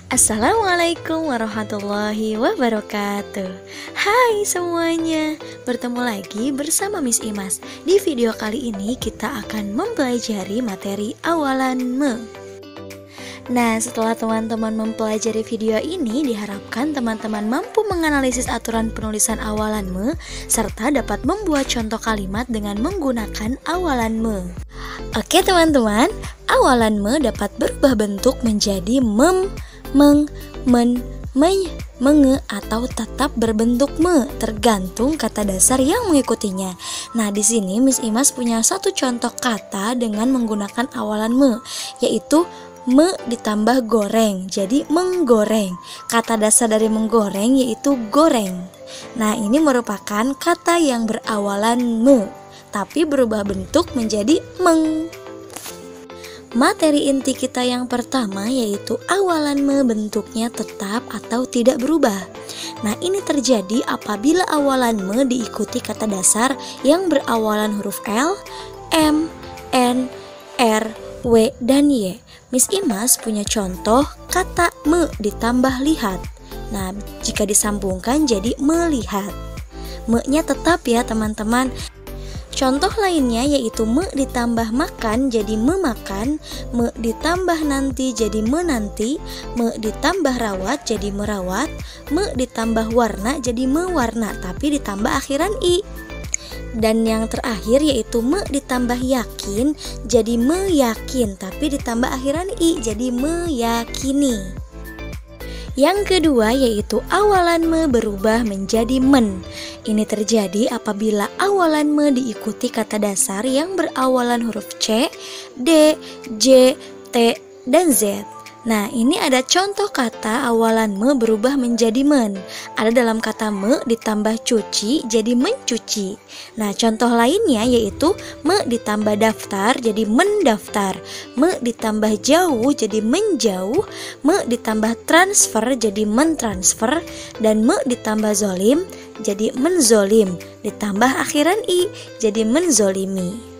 Assalamualaikum warahmatullahi wabarakatuh. Hai semuanya, bertemu lagi bersama Miss Imas. Di video kali ini kita akan mempelajari materi awalan me. Nah, setelah teman-teman mempelajari video ini, diharapkan teman-teman mampu menganalisis aturan penulisan awalan me serta dapat membuat contoh kalimat dengan menggunakan awalan me. Oke teman-teman, awalan me dapat berubah bentuk menjadi mem, meng, men, meny, menge, atau tetap berbentuk me, tergantung kata dasar yang mengikutinya. Nah, di sini Miss Imas punya satu contoh kata dengan menggunakan awalan me, yaitu me ditambah goreng, jadi menggoreng. Kata dasar dari menggoreng yaitu goreng. Nah, ini merupakan kata yang berawalan me, tapi berubah bentuk menjadi meng. Materi inti kita yang pertama yaitu awalan me bentuknya tetap atau tidak berubah. Nah, ini terjadi apabila awalan me diikuti kata dasar yang berawalan huruf L, M, N, R, W, dan Y. Miss Imas punya contoh kata me ditambah lihat. Nah, jika disambungkan jadi melihat. Me-nya tetap ya teman-teman. Contoh lainnya yaitu me ditambah makan jadi memakan, me ditambah nanti jadi menanti, me ditambah rawat jadi merawat, me ditambah warna jadi mewarna tapi ditambah akhiran i. Dan yang terakhir yaitu me ditambah yakin jadi meyakin tapi ditambah akhiran i jadi meyakini. Yang kedua yaitu awalan me berubah menjadi men. Ini terjadi apabila awalan me diikuti kata dasar yang berawalan huruf C, D, J, T, dan Z. Nah, ini ada contoh kata awalan me berubah menjadi men. Ada dalam kata me ditambah cuci jadi mencuci. Nah, contoh lainnya yaitu me ditambah daftar jadi mendaftar, me ditambah jauh jadi menjauh, me ditambah transfer jadi mentransfer, dan me ditambah zolim jadi menzolim, ditambah akhiran i jadi menzolimi.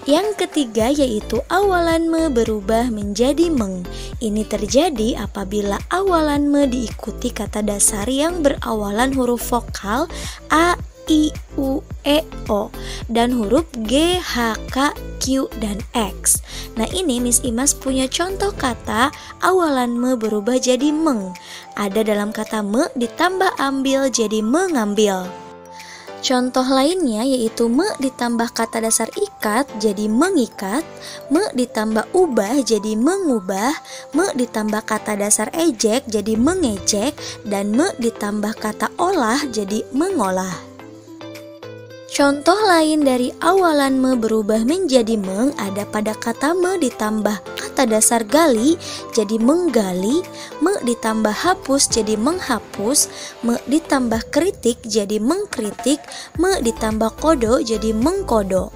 Yang ketiga yaitu awalan me berubah menjadi meng. Ini terjadi apabila awalan me diikuti kata dasar yang berawalan huruf vokal A, I, U, E, O dan huruf G, H, K, Q, dan X. Nah, ini Miss Imas punya contoh kata awalan me berubah jadi meng. Ada dalam kata me ditambah ambil jadi mengambil. Contoh lainnya yaitu me ditambah kata dasar ikat jadi mengikat, me ditambah ubah jadi mengubah, me ditambah kata dasar ejek jadi mengejek, dan me ditambah kata olah jadi mengolah. Contoh lain dari awalan me berubah menjadi meng ada pada kata me ditambah kata dasar gali jadi menggali, me ditambah hapus jadi menghapus, me ditambah kritik jadi mengkritik, me ditambah kodo jadi mengkodo.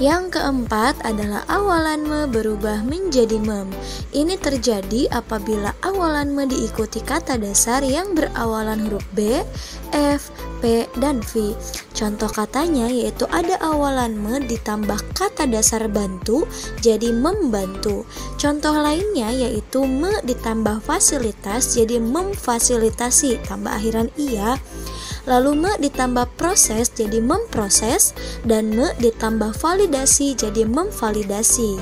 Yang keempat adalah awalan me berubah menjadi mem. Ini terjadi apabila awalan me diikuti kata dasar yang berawalan huruf B, F, P, dan V. Contoh katanya yaitu ada awalan me ditambah kata dasar bantu jadi membantu. Contoh lainnya yaitu me ditambah fasilitas jadi memfasilitasi tambah akhiran iya. Lalu me ditambah proses jadi memproses, dan me ditambah validasi jadi memvalidasi.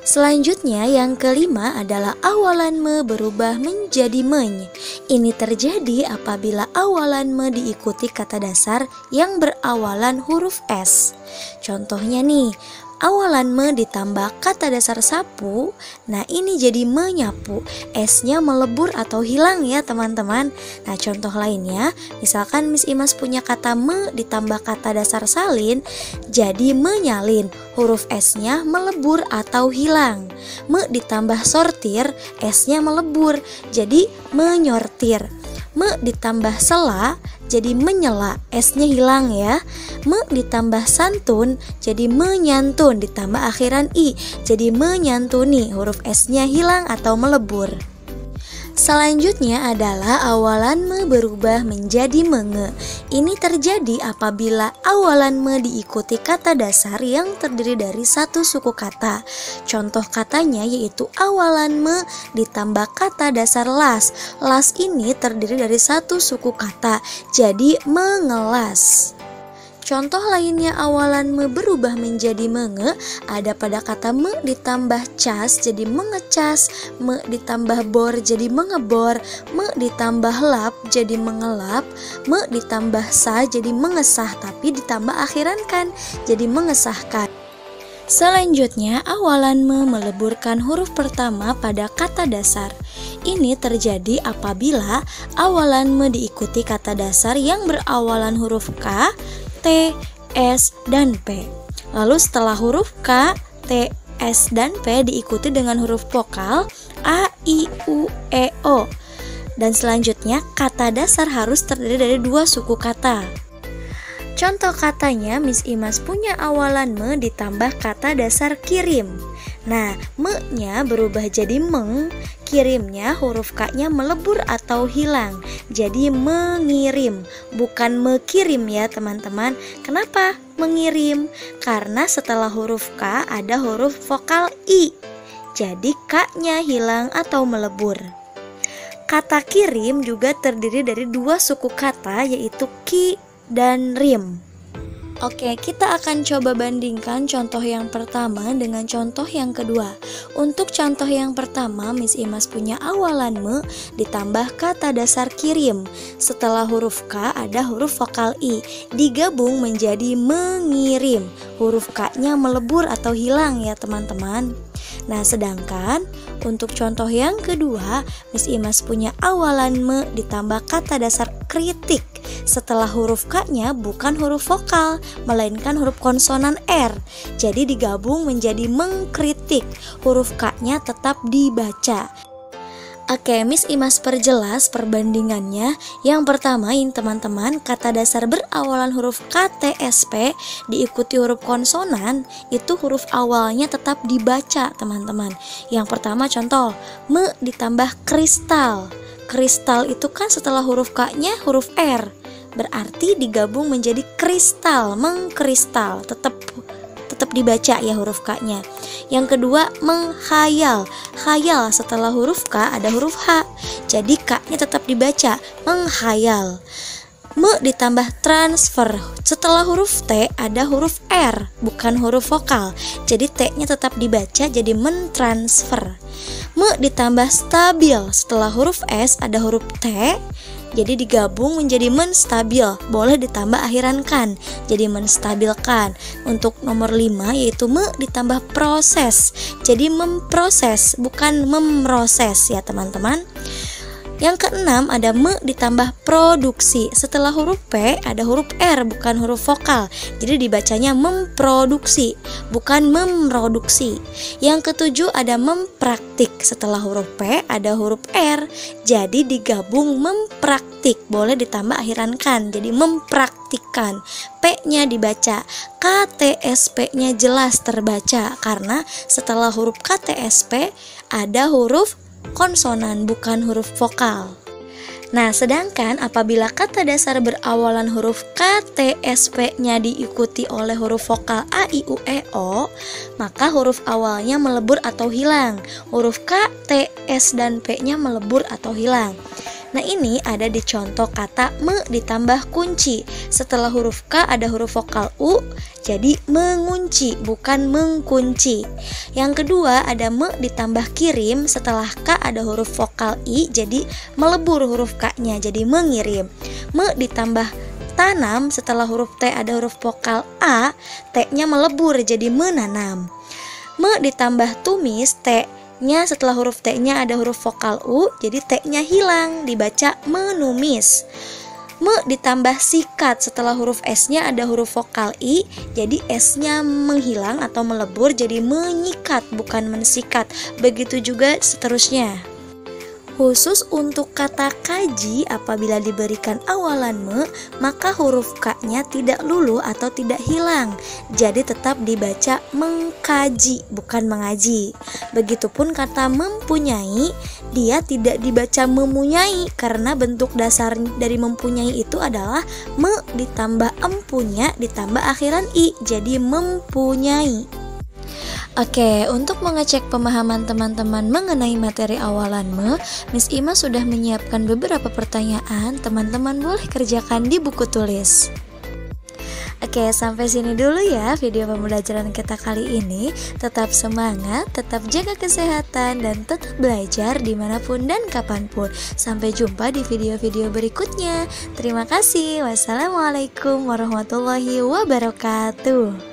Selanjutnya yang kelima adalah awalan me berubah menjadi meny. Ini terjadi apabila awalan me diikuti kata dasar yang berawalan huruf S. Contohnya nih, awalan me ditambah kata dasar sapu, nah ini jadi menyapu, S-nya melebur atau hilang ya teman-teman. Nah, contoh lainnya, misalkan Miss Imas punya kata me ditambah kata dasar salin, jadi menyalin, huruf S-nya melebur atau hilang. Me ditambah sortir, S-nya melebur, jadi menyortir. Me ditambah sela jadi menyela, S-nya hilang ya. Me ditambah santun jadi menyantun, ditambah akhiran i jadi menyantuni, huruf S-nya hilang atau melebur. Selanjutnya adalah awalan me berubah menjadi menge. Ini terjadi apabila awalan me diikuti kata dasar yang terdiri dari satu suku kata. Contoh katanya yaitu awalan me ditambah kata dasar las. Las ini terdiri dari satu suku kata, jadi mengelas. Contoh lainnya awalan me berubah menjadi menge ada pada kata me ditambah cas jadi mengecas, me ditambah bor jadi mengebor, me ditambah lap jadi mengelap, me ditambah sa jadi mengesah tapi ditambah akhiran kan jadi mengesahkan. Selanjutnya awalan me meleburkan huruf pertama pada kata dasar. Ini terjadi apabila awalan me diikuti kata dasar yang berawalan huruf K, T, S, dan P. Lalu setelah huruf K, T, S, dan P diikuti dengan huruf vokal A, I, U, E, O. Dan selanjutnya kata dasar harus terdiri dari dua suku kata. Contoh katanya Miss Imas punya awalan me ditambah kata dasar kirim. Nah, me-nya berubah jadi meng, kirimnya huruf K-nya melebur atau hilang. Jadi mengirim, bukan mekirim ya teman-teman. Kenapa mengirim? Karena setelah huruf K ada huruf vokal I. Jadi K-nya hilang atau melebur. Kata kirim juga terdiri dari dua suku kata yaitu ki dan rim. Oke, kita akan coba bandingkan contoh yang pertama dengan contoh yang kedua. Untuk contoh yang pertama, Miss Imas punya awalan me ditambah kata dasar kirim. Setelah huruf K ada huruf vokal I, digabung menjadi mengirim. Huruf K-nya melebur atau hilang ya teman-teman. Nah, sedangkan untuk contoh yang kedua, Miss Imas punya awalan me ditambah kata dasar kritik. Setelah huruf K-nya bukan huruf vokal, melainkan huruf konsonan R. Jadi digabung menjadi mengkritik. Huruf K-nya tetap dibaca. Oke, Miss Imas perjelas perbandingannya. Yang pertama ini teman-teman, kata dasar berawalan huruf K, T, S, P diikuti huruf konsonan, itu huruf awalnya tetap dibaca teman-teman. Yang pertama contoh, me ditambah kristal. Kristal itu kan setelah huruf K-nya huruf R, berarti digabung menjadi kristal, mengkristal, tetap dibaca ya huruf K-nya. Yang kedua, menghayal. Khayal setelah huruf K ada huruf H, jadi K-nya tetap dibaca, menghayal. Me ditambah transfer. Setelah huruf T ada huruf R, bukan huruf vokal, jadi T-nya tetap dibaca jadi mentransfer. Me ditambah stabil. Setelah huruf S ada huruf T, jadi digabung menjadi menstabil, boleh ditambah akhiran kan, jadi menstabilkan. Untuk nomor 5 yaitu me ditambah proses, jadi memproses bukan memproses ya teman-teman. Yang keenam ada me ditambah produksi. Setelah huruf P ada huruf R bukan huruf vokal, jadi dibacanya memproduksi bukan memproduksi. Yang ketujuh ada mempraktik. Setelah huruf P ada huruf R, jadi digabung mempraktik, boleh ditambah akhiran kan, jadi mempraktikkan. P-nya dibaca, KTSP-nya jelas terbaca karena setelah huruf KTSP ada huruf konsonan bukan huruf vokal. Nah, sedangkan apabila kata dasar berawalan huruf K, T, S, P-nya diikuti oleh huruf vokal A, I, U, E, O, maka huruf awalnya melebur atau hilang. Huruf K, T, S, dan P-nya melebur atau hilang. Nah, ini ada di contoh kata me ditambah kunci. Setelah huruf K ada huruf vokal U, jadi mengunci bukan mengkunci. Yang kedua ada me ditambah kirim. Setelah K ada huruf vokal I, jadi melebur huruf K-nya jadi mengirim. Me ditambah tanam. Setelah huruf T ada huruf vokal A, T-nya melebur jadi menanam. Me ditambah tumis, T-nya setelah huruf T-nya ada huruf vokal U, jadi T-nya hilang, dibaca menumis. Me ditambah sikat, setelah huruf S-nya ada huruf vokal I, jadi S-nya menghilang atau melebur jadi menyikat bukan mensikat. Begitu juga seterusnya. Khusus untuk kata kaji, apabila diberikan awalan me, maka huruf K-nya tidak luluh atau tidak hilang. Jadi tetap dibaca mengkaji, bukan mengaji. Begitupun kata mempunyai, dia tidak dibaca memunyai, karena bentuk dasar dari mempunyai itu adalah me ditambah empunya ditambah akhiran i, jadi mempunyai. Oke, untuk mengecek pemahaman teman-teman mengenai materi awalan me, Miss Ima sudah menyiapkan beberapa pertanyaan. Teman-teman boleh kerjakan di buku tulis. Oke, sampai sini dulu ya video pembelajaran kita kali ini. Tetap semangat, tetap jaga kesehatan, dan tetap belajar dimanapun dan kapanpun. Sampai jumpa di video-video berikutnya. Terima kasih. Wassalamualaikum warahmatullahi wabarakatuh.